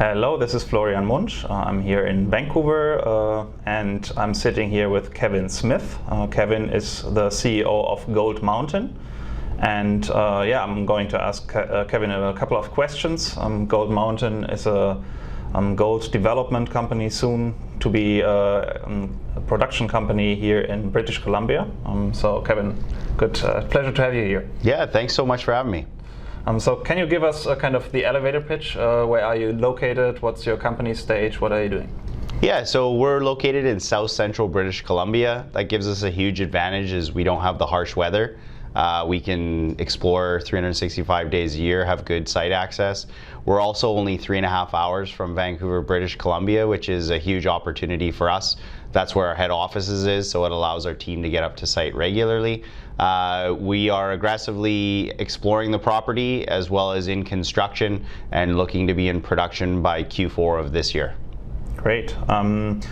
Hello, this is Florian Munch. I'm here in Vancouver and I'm sitting here with Kevin Smith. Kevin is the CEO of Gold Mountain. And I'm going to ask Kevin a couple of questions. Gold Mountain is a gold development company, soon to be a production company here in British Columbia. So Kevin, good pleasure to have you here. Yeah, thanks so much for having me. So can you give us a kind of the elevator pitch? Where are you located? What's your company stage? What are you doing? Yeah, so we're located in South Central British Columbia. That gives us a huge advantage as we don't have the harsh weather. We can explore 365 days a year, have good site access. We're also only 3.5 hours from Vancouver, British Columbia, which is a huge opportunity for us. That's where our head offices is, so it allows our team to get up to site regularly. We are aggressively exploring the property as well as in construction and looking to be in production by Q4 of this year. Great.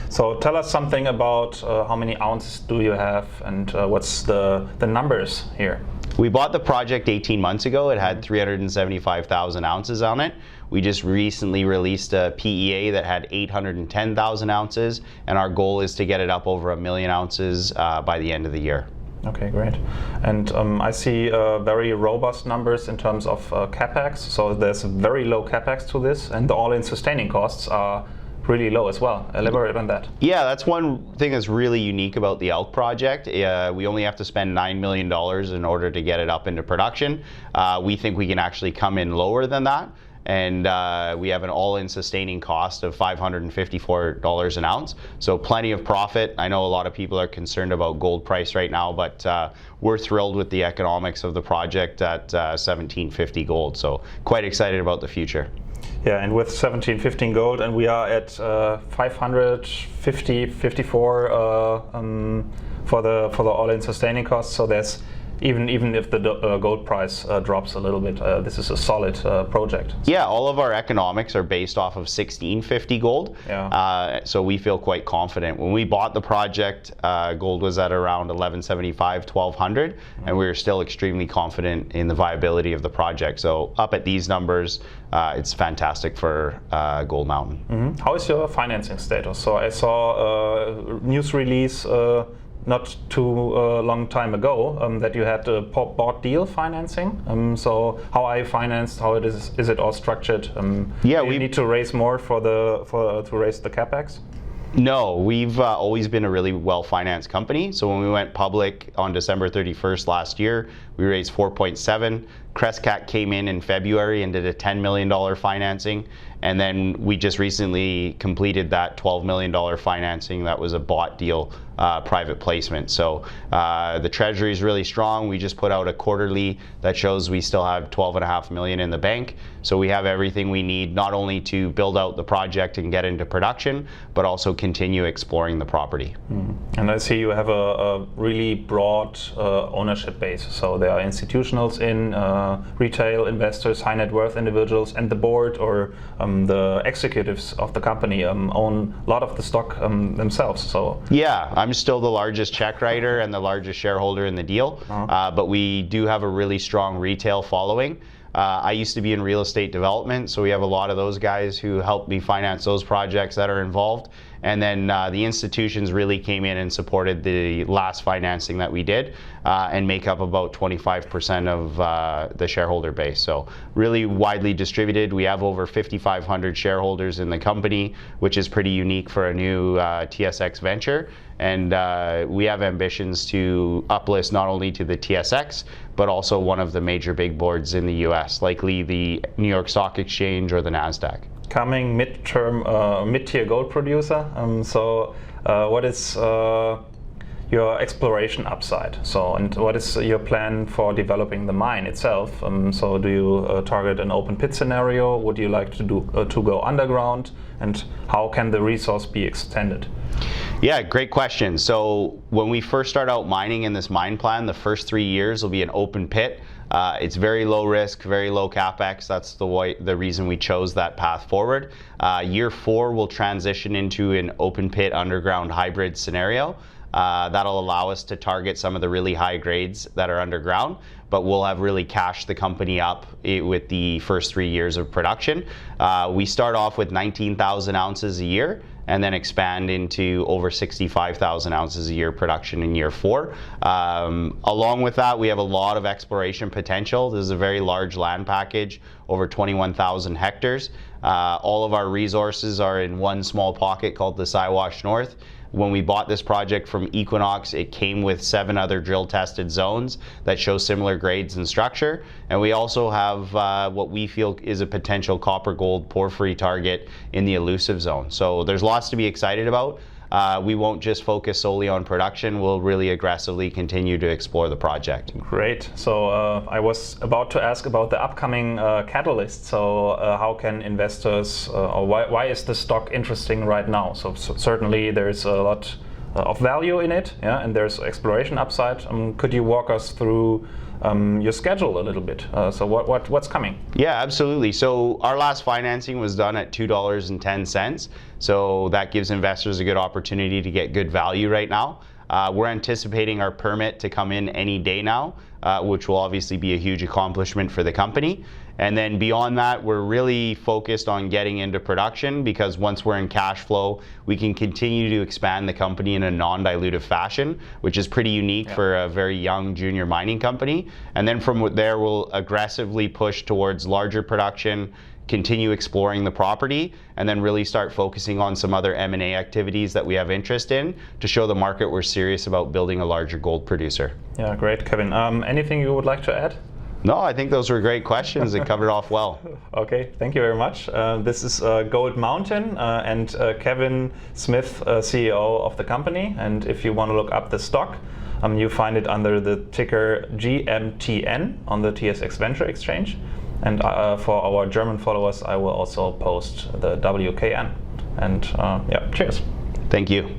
So tell us something about how many ounces do you have and what's the numbers here? We bought the project 18 months ago. It had 375,000 ounces on it. We just recently released a PEA that had 810,000 ounces, and our goal is to get it up over 1 million ounces by the end of the year. Okay, great. And I see very robust numbers in terms of capex. So there's a very low capex to this, and the all-in sustaining costs are really low as well. Elaborate on that. Yeah, that's one thing that's really unique about the Elk project. We only have to spend $9 million in order to get it up into production. We think we can actually come in lower than that. And we have an all-in sustaining cost of $554 an ounce. So plenty of profit. I know a lot of people are concerned about gold price right now, but we're thrilled with the economics of the project at $1,750 gold. So quite excited about the future. Yeah, and with 1715 gold, and we are at 554 for the all-in sustaining costs. So there's even if the gold price drops a little bit, this is a solid project. Yeah, all of our economics are based off of 1650 gold. Yeah. So we feel quite confident. When we bought the project, gold was at around 1175, 1200, and we were still extremely confident in the viability of the project. So up at these numbers, it's fantastic for Gold Mountain. Mm-hmm. How is your financing status? So I saw a news release not too long time ago that you had a bought deal financing. So how are you financed? How is it all structured? Yeah, we need to raise more to raise the capex. No, we've always been a really well-financed company. So when we went public on December 31st last year, we raised 4.7. Crescat came in February and did a $10 million financing. And then we just recently completed that $12 million financing. That was a bought deal, private placement. So the treasury is really strong. We just put out a quarterly that shows we still have $12.5 million in the bank. So we have everything we need, not only to build out the project and get into production, but also continue exploring the property. And I see you have a really broad ownership base. So there are institutionals in, retail investors, high net worth individuals, and the board or the executives of the company own a lot of the stock themselves. So yeah, I'm still the largest check writer and the largest shareholder in the deal, but we do have a really strong retail following. I used to be in real estate development, so we have a lot of those guys who helped me finance those projects that are involved. And then the institutions really came in and supported the last financing that we did and make up about 25% of the shareholder base. So really widely distributed. We have over 5,500 shareholders in the company, which is pretty unique for a new TSX venture. And we have ambitions to uplist not only to the TSX, but also one of the major big boards in the US, likely the New York Stock Exchange or the NASDAQ. Coming mid-tier gold producer. So what is your exploration upside? So, and what is your plan for developing the mine itself? So do you target an open pit scenario? Would you like to go underground? And how can the resource be extended? Yeah, great question. So when we first start out mining in this mine plan, the first 3 years will be an open pit. It's very low risk, very low capex. That's the reason we chose that path forward. Year 4 will transition into an open pit underground hybrid scenario. That'll allow us to target some of the really high grades that are underground, but we'll have really cashed the company up with the first 3 years of production. We start off with 19,000 ounces a year and then expand into over 65,000 ounces a year production in year 4. Along with that, we have a lot of exploration potential. This is a very large land package, over 21,000 hectares. All of our resources are in one small pocket called the Siwash North. When we bought this project from Equinox, it came with 7 other drill tested zones that show similar grades and structure. And we also have what we feel is a potential copper gold porphyry target in the elusive zone. So there's lots to be excited about. We won't just focus solely on production. We'll really aggressively continue to explore the project. Great. So I was about to ask about the upcoming catalyst. So how can investors, or why is the stock interesting right now? So certainly there's a lot of value in it, yeah, and there's exploration upside. Could you walk us through your schedule a little bit? So what's coming? Yeah, absolutely. So our last financing was done at $2.10. So that gives investors a good opportunity to get good value right now. We're anticipating our permit to come in any day now, which will obviously be a huge accomplishment for the company. And then beyond that, we're really focused on getting into production, because once we're in cash flow, we can continue to expand the company in a non-dilutive fashion, which is pretty unique for a very young junior mining company. And then from there, we'll aggressively push towards larger production, continue exploring the property, and then really start focusing on some other M&A activities that we have interest in to show the market we're serious about building a larger gold producer. Yeah, great, Kevin. Anything you would like to add? No, I think those were great questions. They covered off well. Okay, thank you very much. This is Gold Mountain and Kevin Smith, CEO of the company. And if you want to look up the stock, you find it under the ticker GMTN on the TSX Venture Exchange. And for our German followers, I will also post the WKN. And yeah, cheers. Thank you.